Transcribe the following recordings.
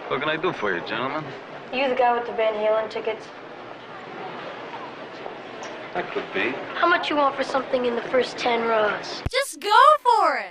What can I do for you, gentlemen? You the guy with the Van Halen tickets? That could be. How much you want for something in the first 10 rows? Just go for it!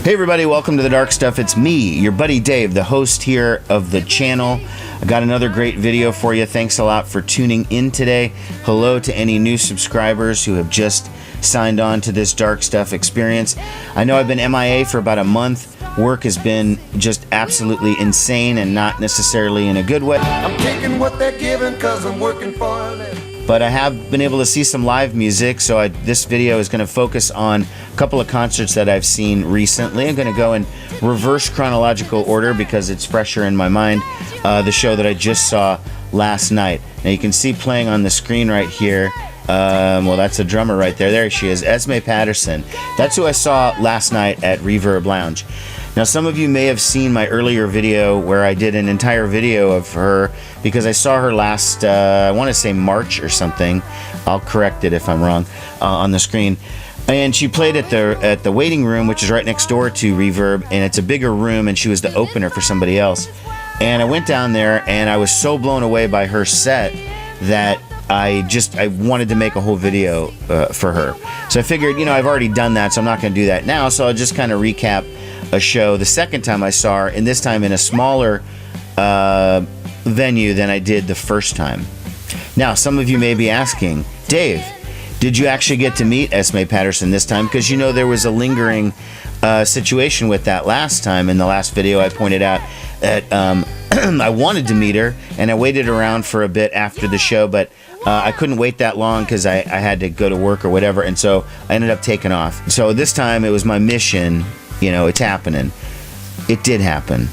Hey everybody, welcome to The Dark Stuff. It's me, your buddy Dave, the host here of the channel. I got another great video for you. Thanks a lot for tuning in today. Hello to any new subscribers who have just signed on to this Dark Stuff experience. I know I've been MIA for about a month. Work has been just absolutely insane and not necessarily in a good way. I'm taking what they're giving because I'm working for a living. But I have been able to see some live music, so this video is going to focus on a couple of concerts that I've seen recently. I'm going to go in reverse chronological order because it's fresher in my mind, the show that I just saw last night. Now you can see playing on the screen right here, well, that's a drummer right there. There she is, Esmé Patterson. That's who I saw last night at Reverb Lounge. Now, some of you may have seen my earlier video where I did an entire video of her because I saw her last, I want to say March or something. I'll correct it if I'm wrong on the screen. And she played at the waiting room, which is right next door to Reverb, and it's a bigger room, and she was the opener for somebody else. And I went down there, and I was so blown away by her set that I wanted to make a whole video for her. So I figured, you know, I've already done that, so I'm not going to do that now. So I'll just kind of recap a show the second time I saw her, and this time in a smaller venue than I did the first time. Now, some of you may be asking, Dave, did you actually get to meet Esmé Patterson this time? Because you know there was a lingering situation with that last time. In the last video I pointed out that I wanted to meet her, and I waited around for a bit after the show, but I couldn't wait that long because I had to go to work or whatever, and so I ended up taking off. So this time it was my mission. You know, it's happening. It did happen.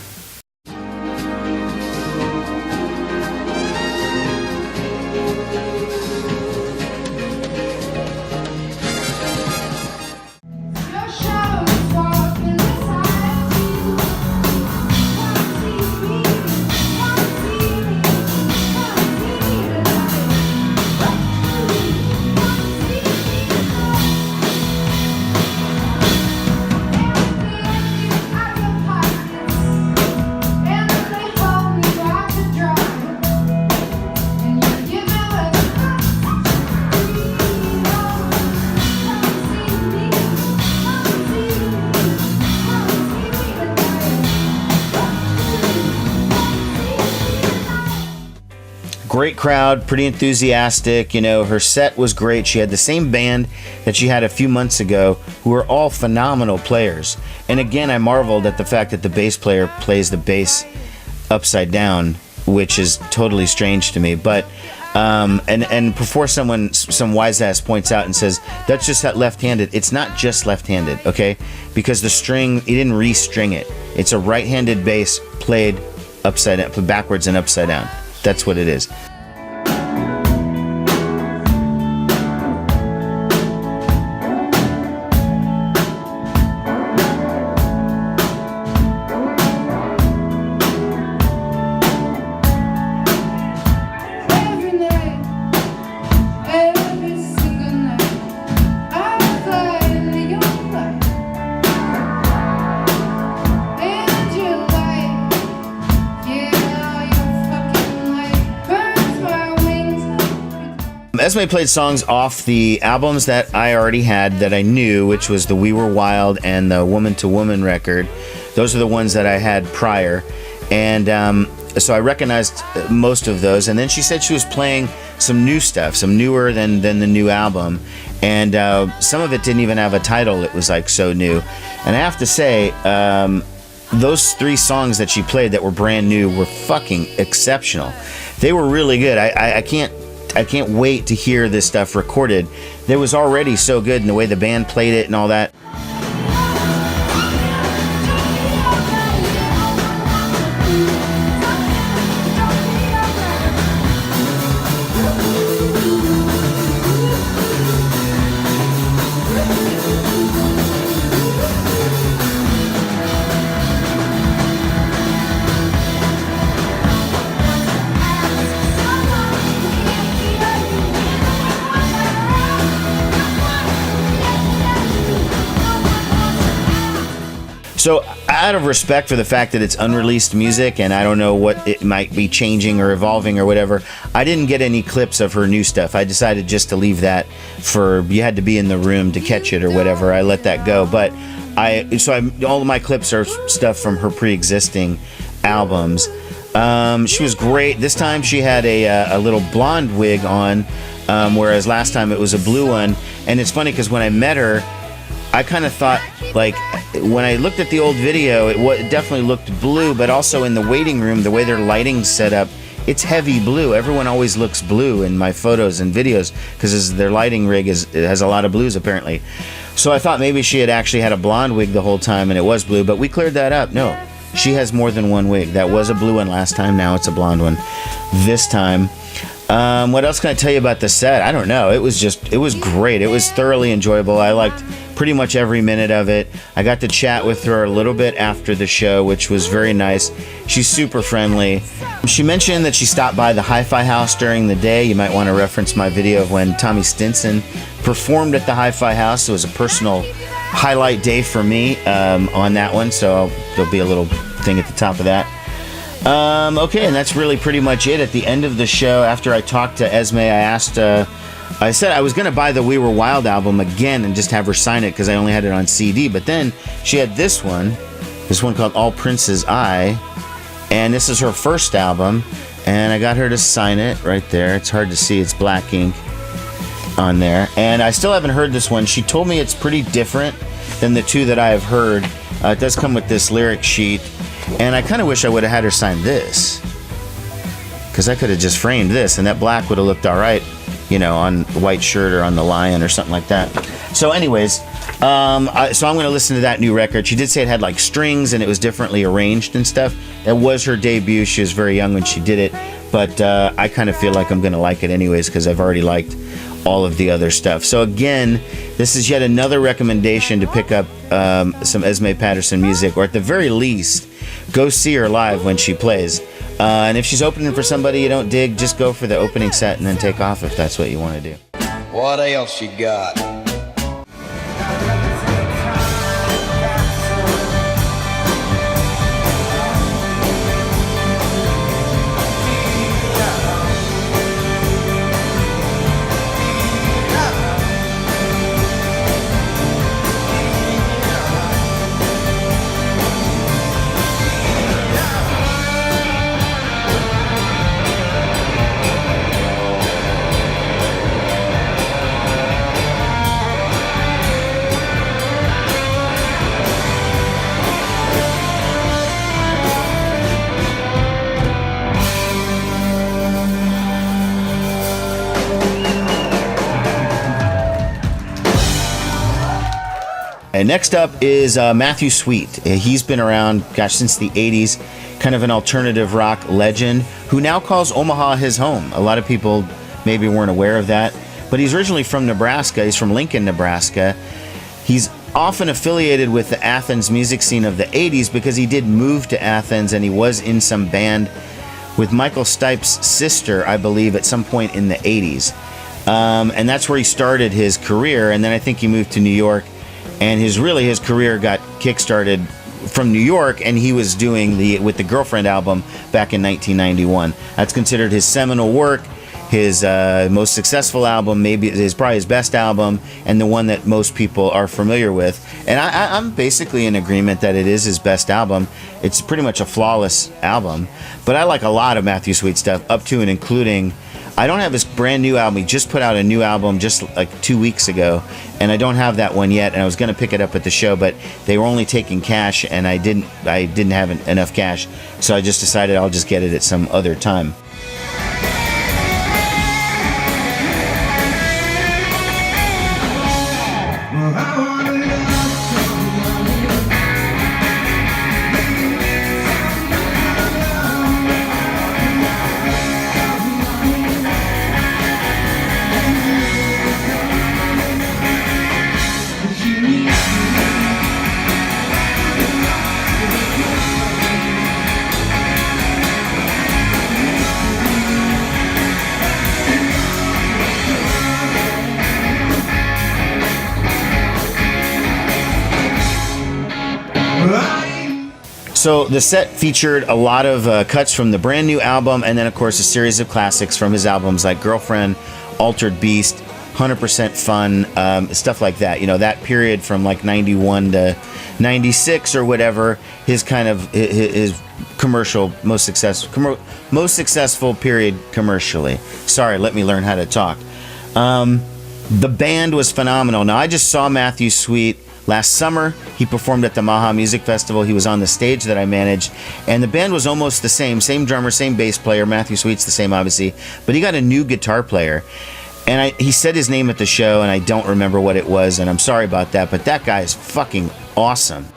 Great crowd, pretty enthusiastic. You know, her set was great. She had the same band that she had a few months ago, who are all phenomenal players. And again, I marveled at the fact that the bass player plays the bass upside down, which is totally strange to me. But and before some wise ass points out and says that's just left-handed, it's not just left-handed, okay? Because the string, he didn't re-string it. It's a right-handed bass played upside down, backwards and upside down. That's what it is. Esme played songs off the albums that I already had that I knew, which was the We Were Wild and the Woman to Woman record. Those are the ones that I had prior. And so I recognized most of those. And then she said she was playing some new stuff, some newer than the new album. And some of it didn't even have a title. It was like so new. And I have to say, those 3 songs that she played that were brand new were fucking exceptional. They were really good. I can't wait to hear this stuff recorded. It was already so good in the way the band played it and all that. So out of respect for the fact that it's unreleased music and I don't know what it might be changing or evolving or whatever, I didn't get any clips of her new stuff. I decided just to leave that for, you had to be in the room to catch it or whatever. I let that go. But all of my clips are stuff from her pre-existing albums. She was great. This time she had a little blonde wig on, whereas last time it was a blue one. And it's funny because when I met her, I kind of thought, like, when I looked at the old video, it definitely looked blue, but also in the waiting room, the way their lighting's set up, it's heavy blue. Everyone always looks blue in my photos and videos because their lighting rig has a lot of blues, apparently. So I thought maybe she had actually had a blonde wig the whole time and it was blue, but we cleared that up. No, she has more than one wig. That was a blue one last time, now it's a blonde one this time. What else can I tell you about the set? I don't know. It was great. It was thoroughly enjoyable. I liked pretty much every minute of it. I got to chat with her a little bit after the show, which was very nice. She's super friendly. She mentioned that she stopped by the Hi-Fi House during the day. You might want to reference my video of when Tommy Stinson performed at the Hi-Fi House. It was a personal highlight day for me on that one, so there'll be a little thing at the top of that. Okay, and that's really pretty much it. At the end of the show, after I talked to Esme, I said I was going to buy the We Were Wild album again and just have her sign it because I only had it on CD. But then she had this one called All Prince's Eye. And this is her first album. And I got her to sign it right there. It's hard to see. It's black ink on there. And I still haven't heard this one. She told me it's pretty different than the 2 that I have heard. It does come with this lyric sheet. And I kind of wish I would have had her sign this. Because I could have just framed this. And that black would have looked all right, you know, on the white shirt or on the lion or something like that. So anyways, so I'm going to listen to that new record. She did say it had like strings and it was differently arranged and stuff. That was her debut. She was very young when she did it. But I kind of feel like I'm going to like it anyways because I've already liked all of the other stuff. So again, this is yet another recommendation to pick up some Esmé Patterson music, or at the very least, go see her live when she plays. And if she's opening for somebody you don't dig, just go for the opening set and then take off if that's what you want to do. What else you got? And next up is Matthew Sweet. He's been around, gosh, since the 80s, kind of an alternative rock legend who now calls Omaha his home. A lot of people maybe weren't aware of that, but he's originally from Nebraska. He's from Lincoln, Nebraska. He's often affiliated with the Athens music scene of the 80s because he did move to Athens and he was in some band with Michael Stipe's sister, I believe, at some point in the 80s. And that's where he started his career, and then I think he moved to New York. And his career got kickstarted from New York, and he was doing the With the Girlfriend album back in 1991. That's considered his seminal work. his most successful album, maybe is probably his best album, and the one that most people are familiar with. And I'm basically in agreement that it is his best album. It's pretty much a flawless album. But I like a lot of Matthew Sweet stuff, up to and including. I don't have his brand new album. He just put out a new album just like 2 weeks ago, and I don't have that one yet. And I was going to pick it up at the show, but they were only taking cash, and I didn't have enough cash, so I just decided I'll just get it at some other time. So the set featured a lot of cuts from the brand new album, and then of course a series of classics from his albums like Girlfriend, Altered Beast, 100% Fun, stuff like that. You know, that period from like 91 to 96 or whatever, his kind of his commercial most successful period commercially. Sorry, let me learn how to talk. The band was phenomenal. Now, I just saw Matthew Sweet last summer. He performed at the Maha Music Festival. He was on the stage that I managed, and the band was almost the same drummer, same bass player. Matthew Sweet's the same, obviously, but he got a new guitar player, and he said his name at the show, and I don't remember what it was, and I'm sorry about that, but that guy is fucking awesome.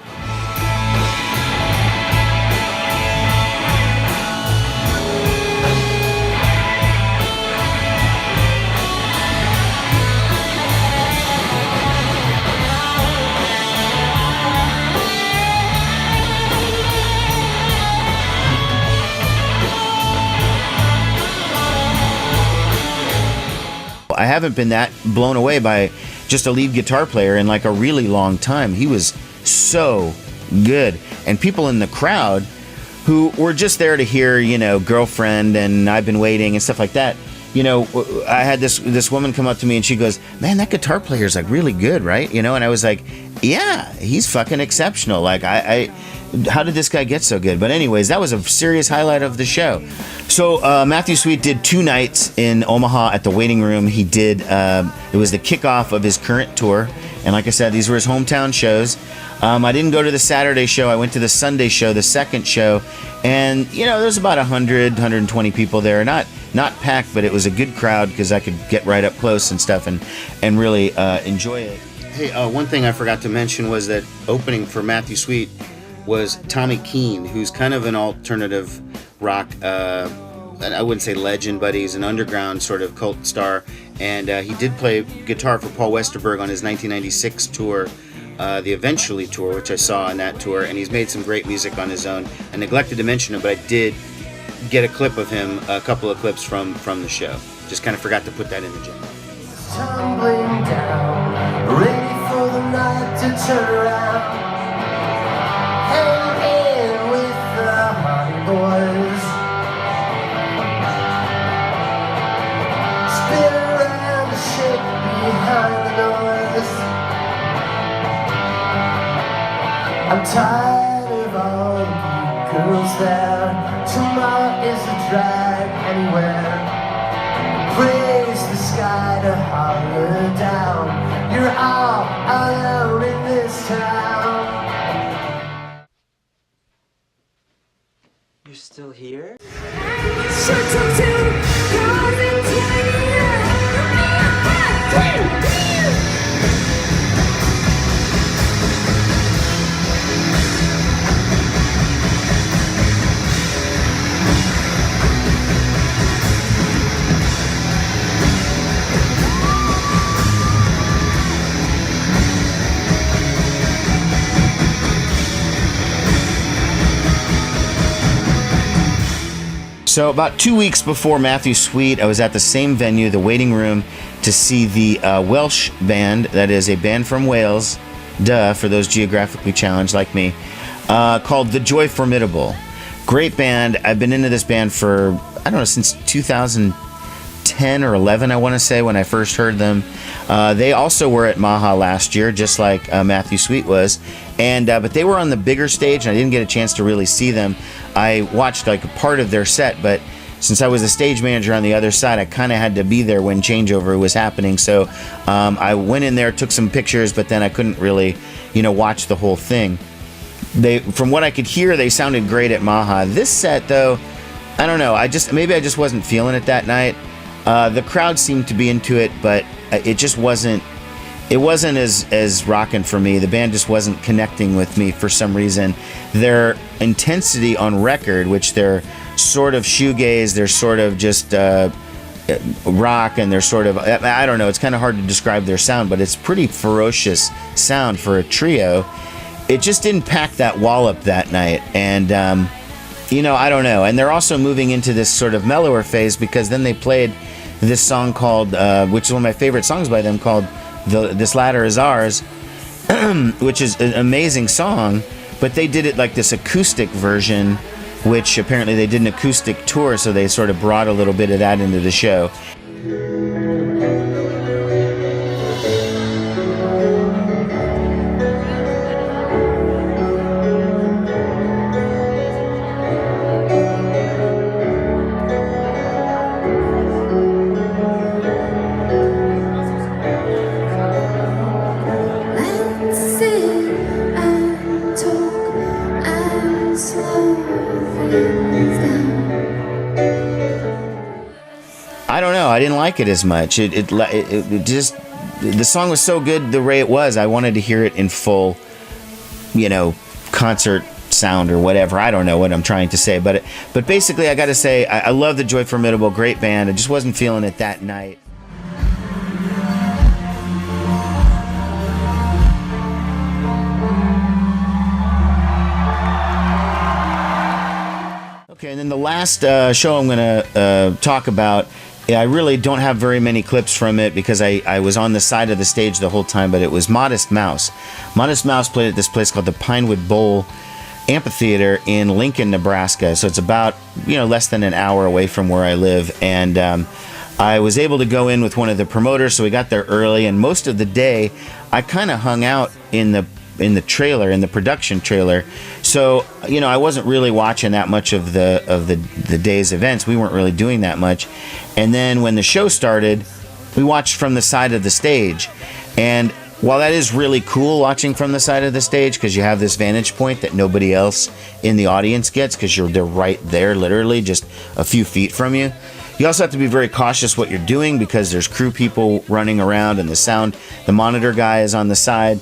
I haven't been that blown away by just a lead guitar player in like a really long time. He was so good. And people in the crowd who were just there to hear, you know, Girlfriend and I've Been Waiting and stuff like that. You know, I had this woman come up to me and she goes, "Man, that guitar player's like really good, right?" You know, and I was like, "Yeah, he's fucking exceptional." Like, how did this guy get so good? But anyways, that was a serious highlight of the show. So Matthew Sweet did 2 nights in Omaha at the Waiting Room. He did, it was the kickoff of his current tour. And like I said, these were his hometown shows. I didn't go to the Saturday show. I went to the Sunday show, the second show. And, you know, there's about 100, 120 people there. Not packed, but it was a good crowd because I could get right up close and stuff and really enjoy it. Hey, one thing I forgot to mention was that opening for Matthew Sweet was Tommy Keene, who's kind of an alternative rock, I wouldn't say legend, but he's an underground sort of cult star. And he did play guitar for Paul Westerberg on his 1996 tour, the Eventually tour, which I saw on that tour. And he's made some great music on his own. I neglected to mention it, but I did get a clip of him, a couple of clips from the show. Just kind of forgot to put that in the gym. Tumbling down, ready for the night to turn around. Hang in with the Hardy Boys. Spin around and shake behind the noise. I'm tired of all the girls there. Tomorrow is a drag anywhere. Praise the sky to holler down. You're all alone in this town. You're still here? So about 2 weeks before Matthew Sweet, I was at the same venue, the Waiting Room, to see the Welsh band. That is a band from Wales, for those geographically challenged like me, called The Joy Formidable. Great band. I've been into this band for, I don't know, since 2000, 10 or 11, I want to say, when I first heard them. They also were at Maha last year, just like Matthew Sweet was, and but they were on the bigger stage, and I didn't get a chance to really see them. I watched like a part of their set, but since I was a stage manager on the other side, I kind of had to be there when changeover was happening. So I went in there, took some pictures, but then I couldn't really, watch the whole thing. From what I could hear, they sounded great at Maha. This set, though, I don't know. Maybe I just wasn't feeling it that night. The crowd seemed to be into it, but it just wasn't. It wasn't as rocking for me. The band just wasn't connecting with me for some reason. Their intensity on record, which they're sort of shoegaze, they're sort of just rock, and they're sort of, I don't know, it's kind of hard to describe their sound, but it's pretty ferocious sound for a trio. It just didn't pack that wallop that night, and I don't know. And they're also moving into this sort of mellower phase, because then they played this song called, which is one of my favorite songs by them, called This Ladder Is Ours, which is an amazing song, but they did it like this acoustic version, which apparently they did an acoustic tour, so they sort of brought a little bit of that into the show. I don't know. I didn't like it as much. It just, the song was so good the way it was. I wanted to hear it in full, concert sound or whatever. I don't know what I'm trying to say, but basically, I got to say, I love the Joy Formidable, great band. I just wasn't feeling it that night. Okay, and then the last show I'm going to talk about, I really don't have very many clips from it because I was on the side of the stage the whole time, but it was Modest Mouse. Modest Mouse played at this place called the Pinewood Bowl Amphitheater in Lincoln, Nebraska. So it's about, less than an hour away from where I live. And I was able to go in with one of the promoters, so we got there early. And most of the day, I kind of hung out in the trailer, in the production trailer. So, I wasn't really watching that much of the day's events. We weren't really doing that much. And then when the show started, we watched from the side of the stage. And while that is really cool watching from the side of the stage, because you have this vantage point that nobody else in the audience gets, because they're right there, literally just a few feet from you. You also have to be very cautious what you're doing, because there's crew people running around, and the monitor guy is on the side.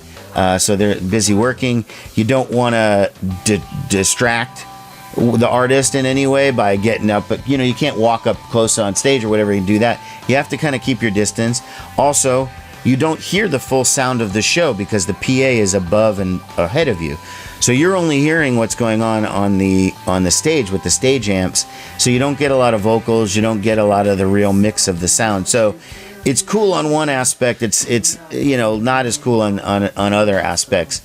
So they're busy working. You don't want to distract the artist in any way by getting up, but you can't walk up close on stage or whatever and do that. You have to kind of keep your distance. Also, you don't hear the full sound of the show because the PA is above and ahead of you. So you're only hearing what's going on the stage with the stage amps. So you don't get a lot of vocals, you don't get a lot of the real mix of the sound. So it's cool on one aspect, it's not as cool on other aspects.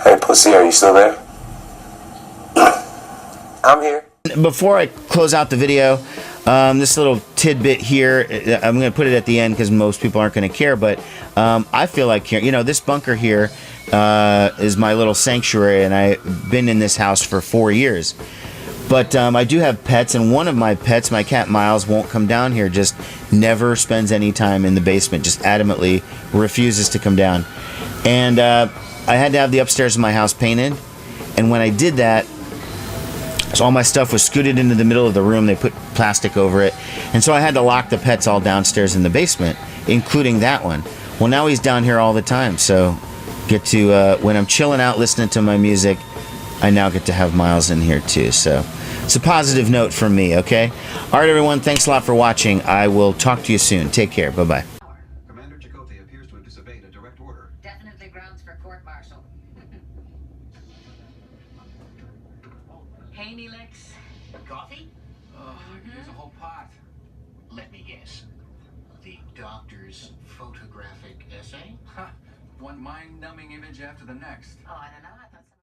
Hey, pussy, are you still there? I'm here. Before I close out the video, this little tidbit here, I'm going to put it at the end because most people aren't going to care, but I feel like, this bunker here is my little sanctuary, and I've been in this house for 4 years. But I do have pets, and one of my pets, my cat Miles, won't come down here, just never spends any time in the basement, just adamantly refuses to come down. And I had to have the upstairs of my house painted, and when I did that, so all my stuff was scooted into the middle of the room. They put plastic over it, and so I had to lock the pets all downstairs in the basement, including that one. Well, now he's down here all the time, so get to when I'm chilling out listening to my music, I now get to have Miles in here too. So it's a positive note from me, okay? All right, everyone, thanks a lot for watching. I will talk to you soon. Take care. Bye-bye. Commander Chakotay appears to have disobeyed a direct order. Definitely grounds for court-martial. Hey, Neelix. Coffee? Oh, here's a whole pot. Let me guess. The doctor's photographic essay? Ha! One mind-numbing image after the next. Oh, I don't know.